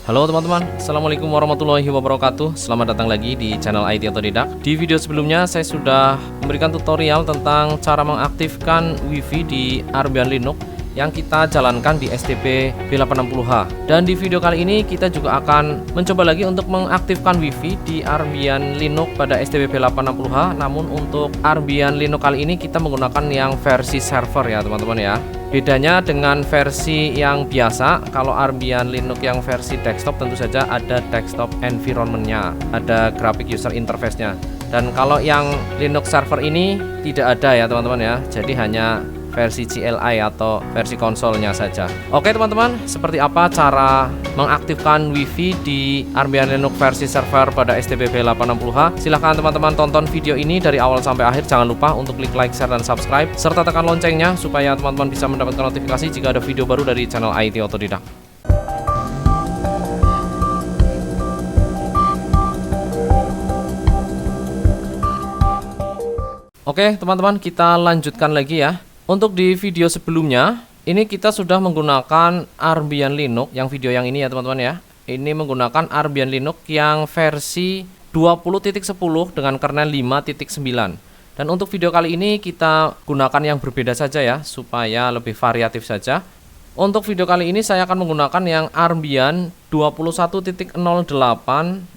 Halo teman-teman, Assalamualaikum warahmatullahi wabarakatuh. Selamat datang lagi di channel IT Otodidak. Di video sebelumnya saya sudah memberikan tutorial tentang cara mengaktifkan WiFi di Arbian Linux yang kita jalankan di STB B860H. Dan di video kali ini kita juga akan mencoba lagi untuk mengaktifkan WiFi di Arbian Linux pada STB B860H. Namun untuk Arbian Linux kali ini kita menggunakan yang versi server ya teman-teman ya. Bedanya dengan versi yang biasa, kalau Arbian Linux yang versi desktop tentu saja ada desktop environment-nya, ada graphic user interface-nya. Dan kalau yang Linux server ini tidak ada ya teman-teman ya. Jadi hanya versi CLI atau versi konsolnya saja. Oke teman-teman, seperti apa cara mengaktifkan WiFi di Arbian Linux versi server pada STB B860H? Silahkan teman-teman tonton video ini dari awal sampai akhir. Jangan lupa untuk klik like, share, dan subscribe serta tekan loncengnya supaya teman-teman bisa mendapatkan notifikasi jika ada video baru dari channel IT Otodidak. Oke teman-teman, kita lanjutkan lagi ya. Untuk di video sebelumnya, ini kita sudah menggunakan Arbian Linux, yang video yang ini ya teman-teman ya. Ini menggunakan Arbian Linux yang versi 20.10 dengan kernel 5.9. Dan untuk video kali ini kita gunakan yang berbeda saja ya, supaya lebih variatif saja. Untuk video kali ini saya akan menggunakan yang Arbian 21.08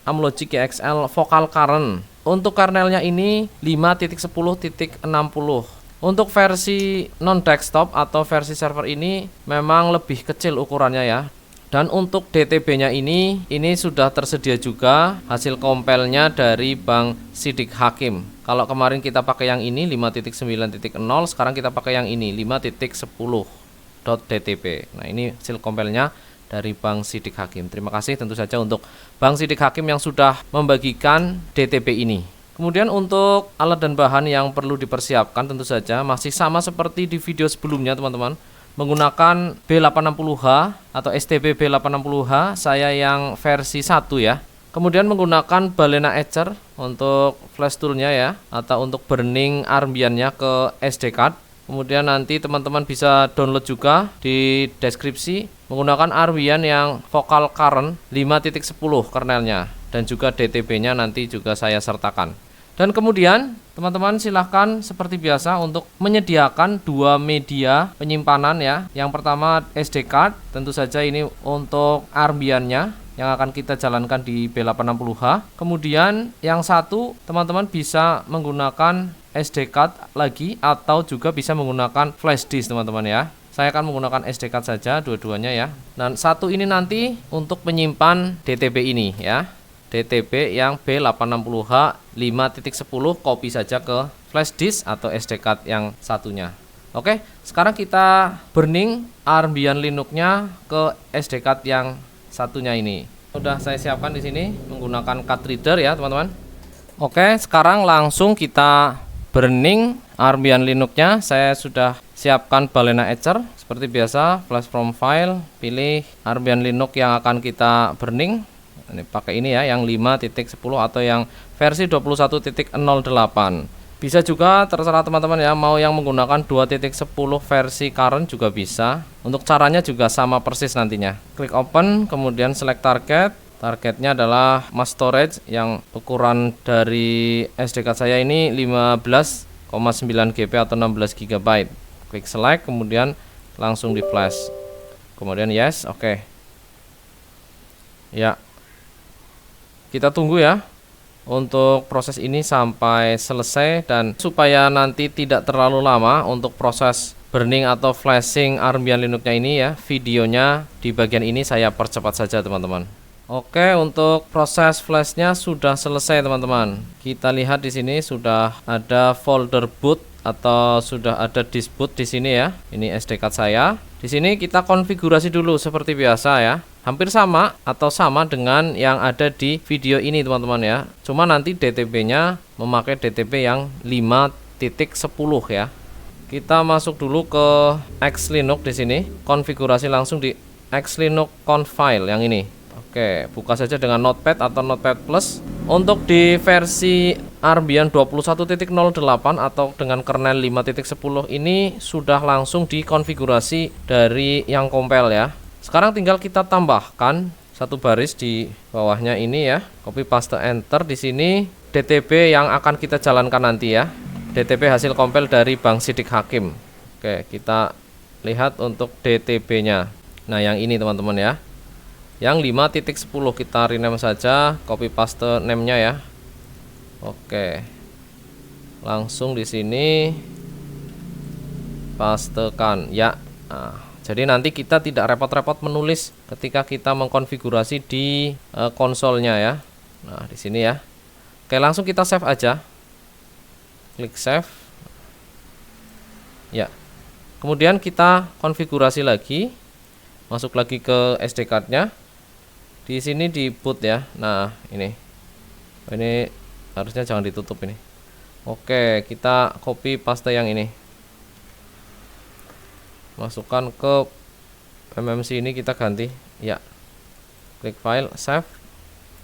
Amlogic EXL Vocal Current. Untuk kernelnya ini 5.10.60. Untuk versi non-desktop atau versi server ini memang lebih kecil ukurannya ya. Dan untuk DTB-nya ini sudah tersedia juga hasil compile-nya dari Bang Sidik Hakim. Kalau kemarin kita pakai yang ini 5.9.0, sekarang kita pakai yang ini 5.10.dtb. Nah, ini hasil compile-nya dari Bang Sidik Hakim. Terima kasih tentu saja untuk Bang Sidik Hakim yang sudah membagikan DTB ini. Kemudian untuk alat dan bahan yang perlu dipersiapkan tentu saja masih sama seperti di video sebelumnya teman-teman. Menggunakan B860H atau STB B860H, saya yang versi 1 ya. Kemudian menggunakan Balena Etcher untuk flash toolnya ya, atau untuk burning Arbiannya ke SD card. Kemudian nanti teman-teman bisa download juga di deskripsi menggunakan Arbian yang Vocal Current 5.10 kernelnya. Dan juga DTB-nya nanti juga saya sertakan. Dan kemudian teman-teman silahkan seperti biasa untuk menyediakan dua media penyimpanan ya. Yang pertama SD card, tentu saja ini untuk Arbiannya yang akan kita jalankan di B860H. Kemudian yang satu teman-teman bisa menggunakan SD card lagi atau juga bisa menggunakan flash disk teman-teman ya. Saya akan menggunakan SD card saja dua-duanya ya. Dan satu ini nanti untuk menyimpan DTB ini ya. DTB yang B860H 5.10, copy saja ke flash disk atau SD card yang satunya. Oke, sekarang kita burning Arbian Linux-nya ke SD card yang satunya ini. Sudah saya siapkan di sini menggunakan card reader ya, teman-teman. Oke, sekarang langsung kita burning Arbian Linux-nya. Saya sudah siapkan Balena Etcher seperti biasa, flash from file, pilih Arbian Linux yang akan kita burning. Ini pakai ini ya, yang 5.10 atau yang versi 21.08. Bisa juga terserah teman-teman ya, mau yang menggunakan 2.10 versi current juga bisa. Untuk caranya juga sama persis nantinya. Klik open, kemudian select target. Targetnya adalah mass storage yang ukuran dari SD card saya ini 15,9 GB atau 16 GB. Klik select, kemudian langsung di flash. Kemudian yes, oke. Ya. Kita tunggu ya untuk proses ini sampai selesai, dan supaya nanti tidak terlalu lama untuk proses burning atau flashing Arbian Linux-nya ini ya, videonya di bagian ini saya percepat saja teman-teman. Oke, untuk proses flashnya sudah selesai teman-teman. Kita lihat di sini sudah ada folder boot atau sudah ada disk boot di sini ya. Ini SD card saya. Di sini kita konfigurasi dulu seperti biasa ya. Hampir sama atau sama dengan yang ada di video ini teman-teman ya. Cuma nanti DTB-nya memakai DTB yang 5.10 ya. Kita masuk dulu ke Xlinux di sini. Konfigurasi langsung di Xlinux conf file yang ini. Oke, buka saja dengan Notepad atau Notepad Plus. Untuk di versi Arbian 21.08 atau dengan kernel 5.10 ini sudah langsung dikonfigurasi dari yang compile ya. Sekarang tinggal kita tambahkan satu baris di bawahnya ini ya. Copy paste enter. Di sini DTB yang akan kita jalankan nanti ya. DTB hasil compile dari Bank Sidik Hakim. Oke, kita lihat untuk DTB-nya. Nah, yang ini teman-teman ya. Yang 5.10 kita rename saja, copy paste name-nya ya. Oke. Langsung di sini pastekan ya. Nah, jadi nanti kita tidak repot-repot menulis ketika kita mengkonfigurasi di konsolnya ya. Nah, di sini ya. Oke, langsung kita save aja. Klik save. Ya. Kemudian kita konfigurasi lagi. Masuk lagi ke SD card-nya. Di sini di boot ya. Nah, ini. Ini harusnya jangan ditutup ini. Oke, kita copy paste yang ini. Masukkan ke MMC ini, kita ganti ya. Klik file, save.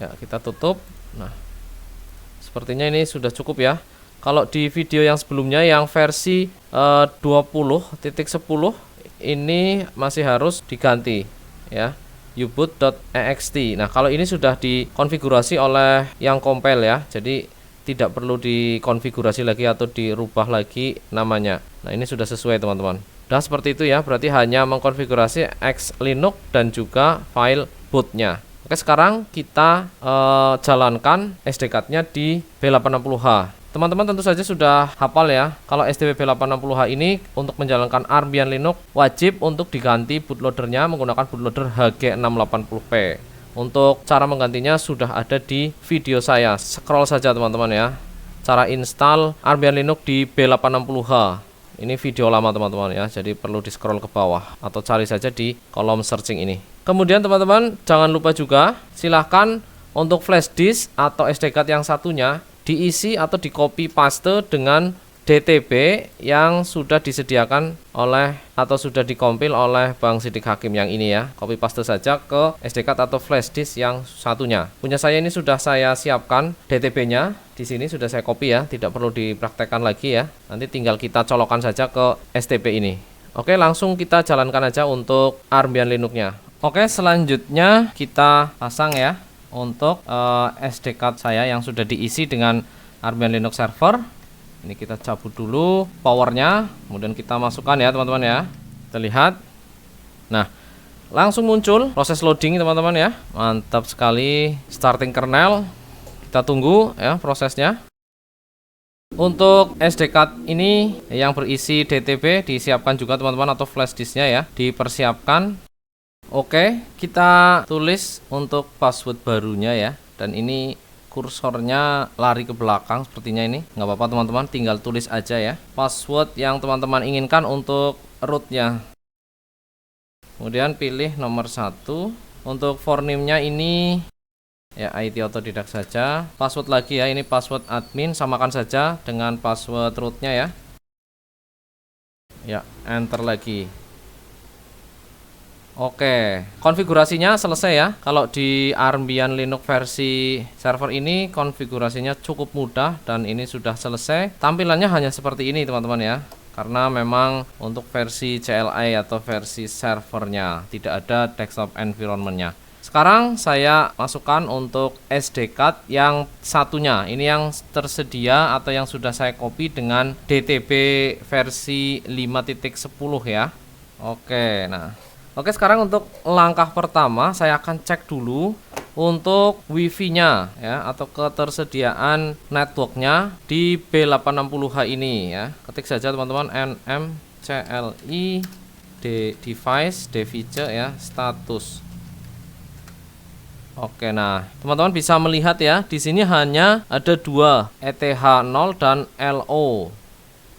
Ya, kita tutup. Nah, sepertinya ini sudah cukup ya. Kalau di video yang sebelumnya yang versi 20.10 ini masih harus diganti ya. uboot.ext. Nah, kalau ini sudah dikonfigurasi oleh yang compile ya. Jadi tidak perlu dikonfigurasi lagi atau dirubah lagi namanya. Nah, ini sudah sesuai teman-teman. Nah, seperti itu ya, berarti hanya mengkonfigurasi X Linux dan juga file bootnya. Oke, sekarang kita jalankan SD card-nya di B860H. Teman-teman tentu saja sudah hafal ya, kalau STB B860H ini untuk menjalankan Armbian Linux wajib untuk diganti bootloadernya menggunakan bootloader HG680p. Untuk cara menggantinya sudah ada di video saya. Scroll saja teman-teman ya. Cara install Armbian Linux di B860H. Ini video lama teman-teman ya, jadi perlu di scroll ke bawah atau cari saja di kolom searching ini. Kemudian teman-teman jangan lupa juga silahkan untuk flash disk atau SD card yang satunya diisi atau di copy paste dengan DTB yang sudah disediakan oleh atau sudah dikompil oleh Bank Sidik Hakim yang ini ya. Copy paste saja ke SD card atau flash disk yang satunya. Punya saya ini sudah saya siapkan DTB-nya. Di sini sudah saya copy ya, tidak perlu dipraktekkan lagi ya. Nanti tinggal kita colokkan saja ke STB ini. Oke, langsung kita jalankan aja untuk Armbian Linux-nya. Oke, selanjutnya kita pasang ya untuk SD card saya yang sudah diisi dengan Armbian Linux server. Ini kita cabut dulu powernya, kemudian kita masukkan ya teman-teman ya. Kita lihat. Nah, langsung muncul proses loading teman-teman ya. Mantap sekali. Starting kernel. Kita tunggu ya prosesnya. Untuk SD card ini yang berisi DTB disiapkan juga teman-teman, atau flash disknya ya dipersiapkan. Oke, kita tulis untuk password barunya ya. Dan ini kursornya lari ke belakang sepertinya ini. Nggak apa-apa teman-teman, tinggal tulis aja ya password yang teman-teman inginkan untuk rootnya. Kemudian pilih nomor 1. Untuk for name-nya ini ya IT Otodidak saja. Password lagi ya, ini password admin, samakan saja dengan password rootnya ya. Ya, enter lagi. Oke, konfigurasinya selesai ya. Kalau di Armbian Linux versi server ini konfigurasinya cukup mudah dan ini sudah selesai. Tampilannya hanya seperti ini teman-teman ya. Karena memang untuk versi CLI atau versi servernya tidak ada desktop environment-nya. Sekarang saya masukkan untuk SD card yang satunya. Ini yang tersedia atau yang sudah saya copy dengan DTB versi 5.10 ya. Oke, nah. Oke, sekarang untuk langkah pertama saya akan cek dulu untuk wifi-nya ya, atau ketersediaan networknya di B860H ini ya. Ketik saja teman-teman nm cli device device ya status. Oke, nah teman-teman bisa melihat ya, di sini hanya ada dua, ETH0 dan LO.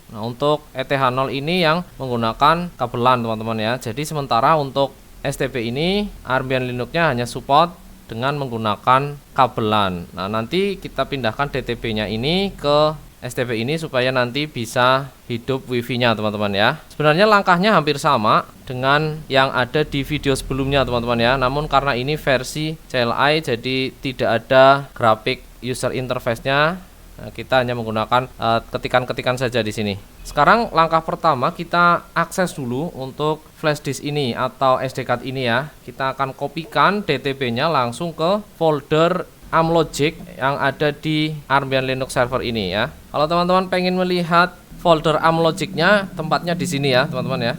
Nah, untuk ETH0 ini yang menggunakan kabelan teman-teman ya. Jadi sementara untuk STB ini Armbian Linux-nya hanya support dengan menggunakan kabelan. Nah, nanti kita pindahkan DTB-nya ini ke STB ini supaya nanti bisa hidup wifi-nya teman-teman ya. Sebenarnya langkahnya hampir sama dengan yang ada di video sebelumnya teman-teman ya. Namun karena ini versi CLI jadi tidak ada grafik user interface-nya. Nah, kita hanya menggunakan ketikan-ketikan saja di sini. Sekarang langkah pertama kita akses dulu untuk flash disk ini atau SD card ini ya. Kita akan kopikan DTP-nya langsung ke folder Amlogic yang ada di Armbian Linux server ini ya. Kalau teman-teman pengen melihat folder Amlogic-nya, tempatnya di sini ya, teman-teman ya.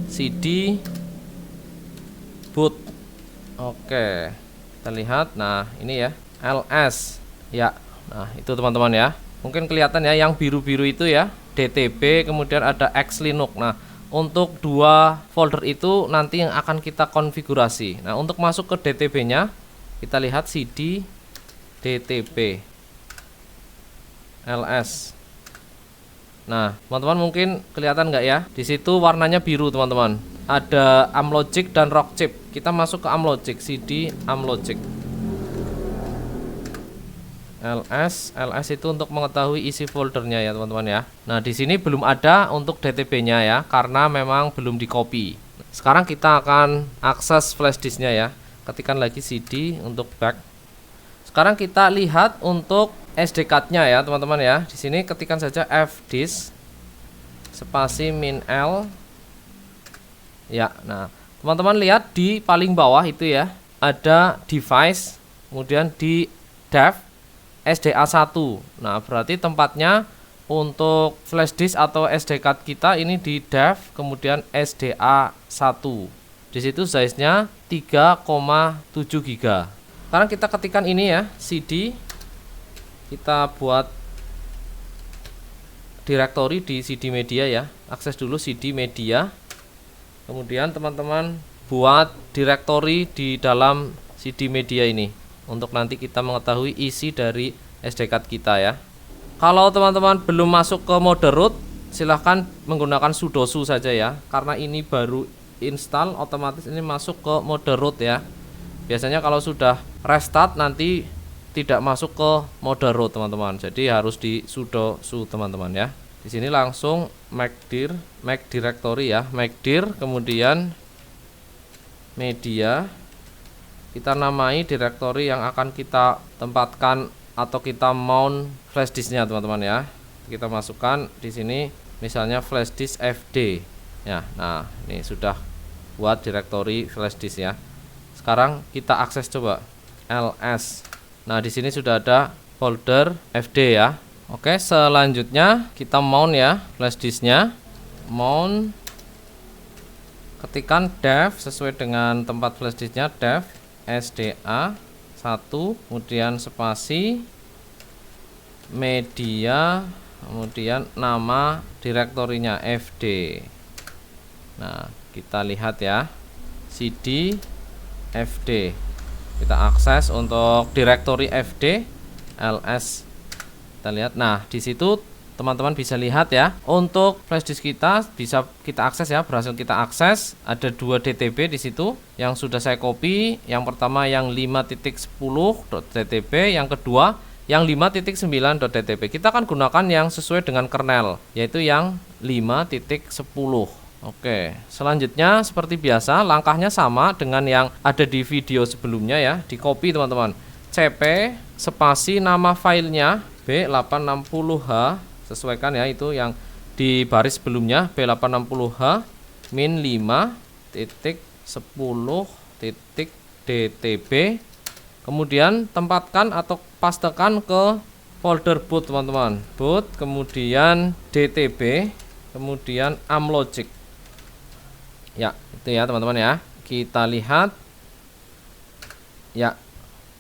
CD boot. Oke. Kita lihat. Nah, ini ya, LS. Ya. Nah, itu teman-teman ya. Mungkin kelihatan ya yang biru-biru itu ya, DTP, kemudian ada X Linux. Nah, untuk dua folder itu nanti yang akan kita konfigurasi. Nah, untuk masuk ke DTP-nya, kita lihat CD DTP LS. Nah, teman-teman mungkin kelihatan nggak ya? Di situ warnanya biru, teman-teman. Ada Amlogic dan Rockchip. Kita masuk ke Amlogic, CD Amlogic. LS itu untuk mengetahui isi foldernya ya teman-teman ya. Nah di sini belum ada untuk DTP-nya ya, karena memang belum di copy. Sekarang kita akan akses flash disknya ya. Ketikkan lagi CD untuk back. Sekarang kita lihat untuk SD card-nya ya teman-teman ya. Di sini ketikkan saja fdisk spasi -L. Ya, nah teman-teman lihat di paling bawah itu ya, ada device, kemudian di dev SDA1. Nah, berarti tempatnya untuk flash disk atau SD card kita ini di dev, kemudian SDA1. Di situ size-nya 3,7 GB. Sekarang kita ketikkan ini ya, CD. Kita buat directory di CD media ya. Akses dulu CD media. Kemudian teman-teman buat directory di dalam CD media ini, untuk nanti kita mengetahui isi dari SD card kita ya. Kalau teman-teman belum masuk ke mode root, silahkan menggunakan sudo su saja ya, karena ini baru install, otomatis ini masuk ke mode root ya. Biasanya kalau sudah restart nanti tidak masuk ke mode root teman-teman, jadi harus di sudo su teman-teman ya. Di sini langsung make directory ya, make dir, kemudian media. Kita namai directory yang akan kita tempatkan atau kita mount flash disknya teman-teman ya. Kita masukkan di sini misalnya flash disk FD ya. Nah ini sudah buat directory flash disk ya. Sekarang kita akses coba LS. Nah di sini sudah ada folder FD ya. Oke, selanjutnya kita mount ya flash disknya. Mount, ketikkan dev sesuai dengan tempat flash disknya, dev SDA1, kemudian spasi media, kemudian nama direktorinya FD. Nah kita lihat ya, CD FD. Kita akses untuk direktori FD LS. Kita lihat. Nah di situ teman-teman bisa lihat ya, untuk flash disk kita bisa kita akses ya, berhasil kita akses. Ada 2 DTP di situ yang sudah saya copy. Yang pertama yang 5.10.dtp, yang kedua yang 5.9.dtp. Kita akan gunakan yang sesuai dengan kernel, yaitu yang 5.10. Oke, selanjutnya seperti biasa langkahnya sama dengan yang ada di video sebelumnya ya. Di copy teman-teman, cp spasi nama filenya B860H, sesuaikan ya, itu yang di baris sebelumnya B860H min 5.10.dtp. kemudian tempatkan atau pastekan ke folder boot teman-teman, boot, kemudian DTP, kemudian Amlogic ya, itu ya teman-teman ya. Kita lihat ya,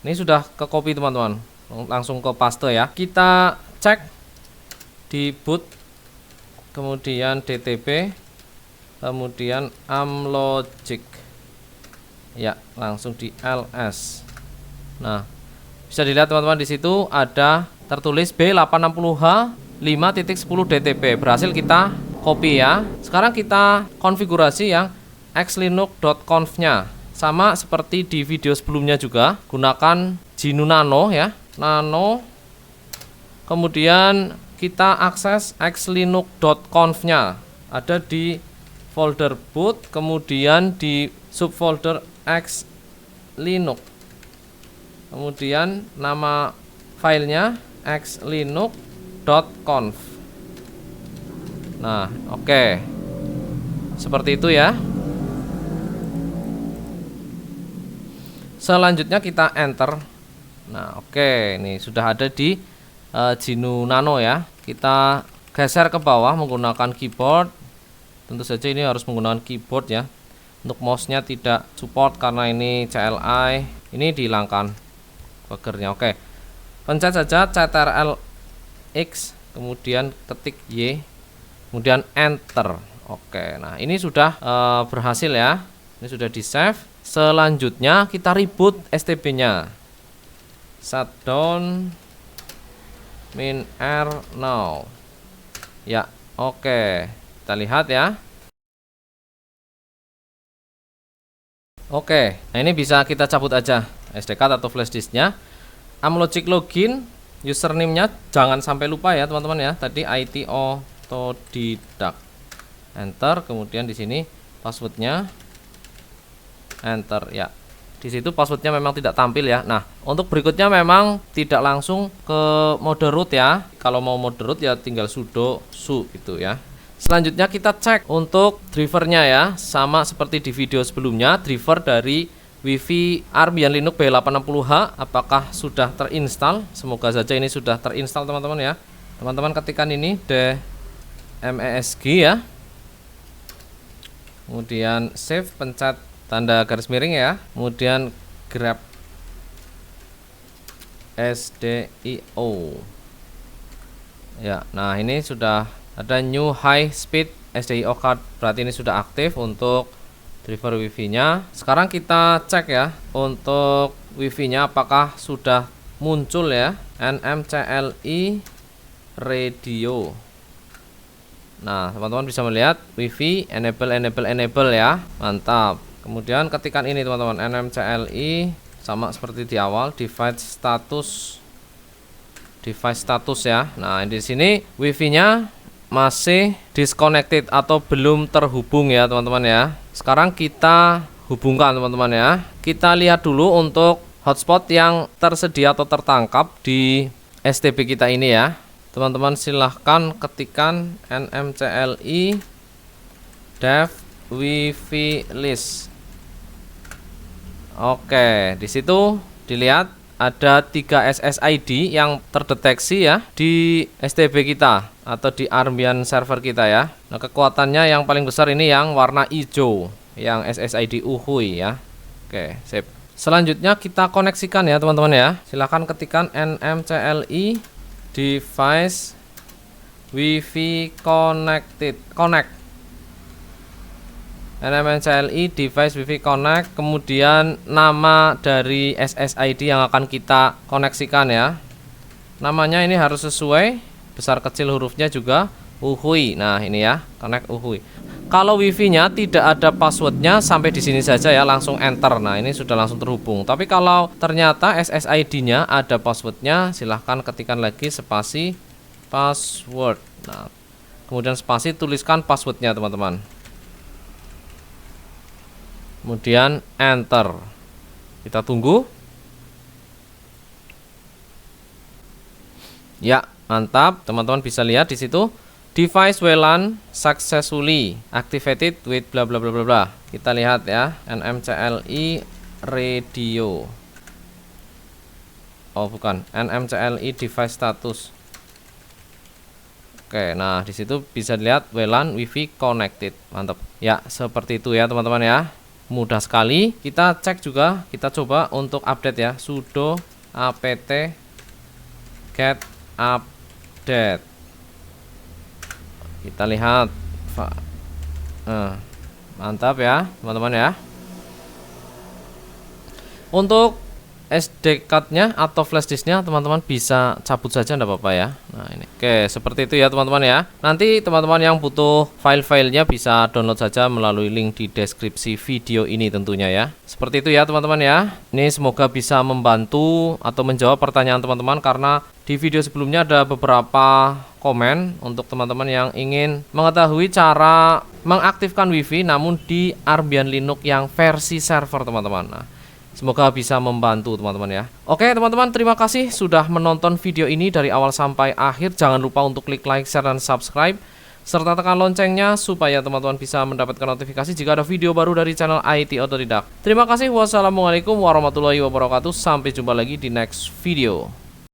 ini sudah ke copy teman-teman, langsung ke paste ya. Kita cek di boot, kemudian DTP, kemudian Amlogic ya, langsung di LS. Nah bisa dilihat teman-teman, di situ ada tertulis B860H 5.10 DTP, berhasil kita copy ya. Sekarang kita konfigurasi yang xlinux.conf nya, sama seperti di video sebelumnya juga, gunakan GNU Nano ya, Nano. Kemudian kita akses xlinux.conf nya, ada di folder boot, kemudian di subfolder xlinux, kemudian nama filenya xlinux.conf. Nah, oke. Seperti itu ya. Selanjutnya kita enter. Nah, oke, ini sudah ada di GNU Nano ya. Kita geser ke bawah menggunakan keyboard. Tentu saja ini harus menggunakan keyboard ya. Untuk mouse-nya tidak support karena ini CLI. Ini dihilangkan pagernya. Oke. Pencet saja Ctrl X, kemudian ketik Y, kemudian enter. Oke. Nah, ini sudah berhasil ya. Ini sudah di-save. Selanjutnya kita reboot STB-nya. Shutdown min-r now. Ya, oke. Kita lihat ya. Oke, nah ini bisa kita cabut aja SD card atau flash disknya. Amlogic login, username-nya jangan sampai lupa ya teman-teman ya. Tadi IT Autodidact. Enter, kemudian di sini passwordnya. Enter ya. Di situ passwordnya memang tidak tampil ya. Nah, untuk berikutnya memang tidak langsung ke mode root ya. Kalau mau mode root ya tinggal sudo su gitu ya. Selanjutnya kita cek untuk drivernya ya. Sama seperti di video sebelumnya, driver dari Wi-Fi Armbian Linux B860H apakah sudah terinstall? Semoga saja ini sudah terinstall teman-teman ya. Teman-teman ketikkan ini DMESG ya. Kemudian save, pencet tanda garis miring ya. Kemudian grab SDIO. Ya, nah ini sudah ada new high speed SDIO card, berarti ini sudah aktif untuk driver wifi-nya. Sekarang kita cek ya untuk wifi-nya apakah sudah muncul ya, NMCLI radio. Nah, teman-teman bisa melihat wifi enable ya. Mantap. Kemudian ketikkan ini teman-teman, NMCLI sama seperti di awal, device status ya. Nah, di sini wifi-nya masih disconnected atau belum terhubung ya teman-teman ya. Sekarang kita hubungkan teman-teman ya. Kita lihat dulu untuk hotspot yang tersedia atau tertangkap di STB kita ini ya. Teman-teman silahkan ketikkan NMCLI dev wifi list. Oke, di situ dilihat ada 3 SSID yang terdeteksi ya di STB kita atau di Armbian server kita ya. Nah, kekuatannya yang paling besar ini yang warna hijau, yang SSID Uhui ya. Oke, sip. Selanjutnya kita koneksikan ya teman-teman ya. Silahkan ketikkan NMCLI device wifi connect. NMCLI device wifi connect, kemudian nama dari SSID yang akan kita koneksikan ya. Namanya ini harus sesuai, besar kecil hurufnya juga Uhui. Nah, ini ya, connect Uhui. Kalau wifi-nya tidak ada passwordnya, sampai di sini saja ya, langsung enter. Nah, ini sudah langsung terhubung. Tapi kalau ternyata SSID-nya ada passwordnya, silahkan ketikkan lagi spasi password. Nah, kemudian spasi tuliskan passwordnya teman-teman. Kemudian enter. Kita tunggu. Ya, mantap. Teman-teman bisa lihat di situ device WLAN successfully activated with bla bla bla bla bla. Kita lihat ya, NMCLI radio. Oh, bukan. NMCLI device status. Oke, nah di situ bisa dilihat WLAN wifi connected. Mantap. Ya, seperti itu ya teman-teman ya. Mudah sekali. Kita cek juga, kita coba untuk update ya, sudo apt get update. Kita lihat mantap ya teman-teman ya. Untuk SD card-nya atau flash disk-nya teman-teman bisa cabut saja, enggak apa-apa ya. Nah, ini. Oke, seperti itu ya teman-teman ya. Nanti teman-teman yang butuh file-filenya bisa download saja melalui link di deskripsi video ini tentunya ya. Seperti itu ya teman-teman ya. Ini semoga bisa membantu atau menjawab pertanyaan teman-teman, karena di video sebelumnya ada beberapa komen untuk teman-teman yang ingin mengetahui cara mengaktifkan WiFi namun di Armbian Linux yang versi server teman-teman. Nah, Semoga bisa membantu teman-teman ya. Oke teman-teman, terima kasih sudah menonton video ini dari awal sampai akhir. Jangan lupa untuk klik like, share, dan subscribe, serta tekan loncengnya supaya teman-teman bisa mendapatkan notifikasi jika ada video baru dari channel IT Otodidak. Terima kasih, wassalamualaikum warahmatullahi wabarakatuh. Sampai jumpa lagi di next video.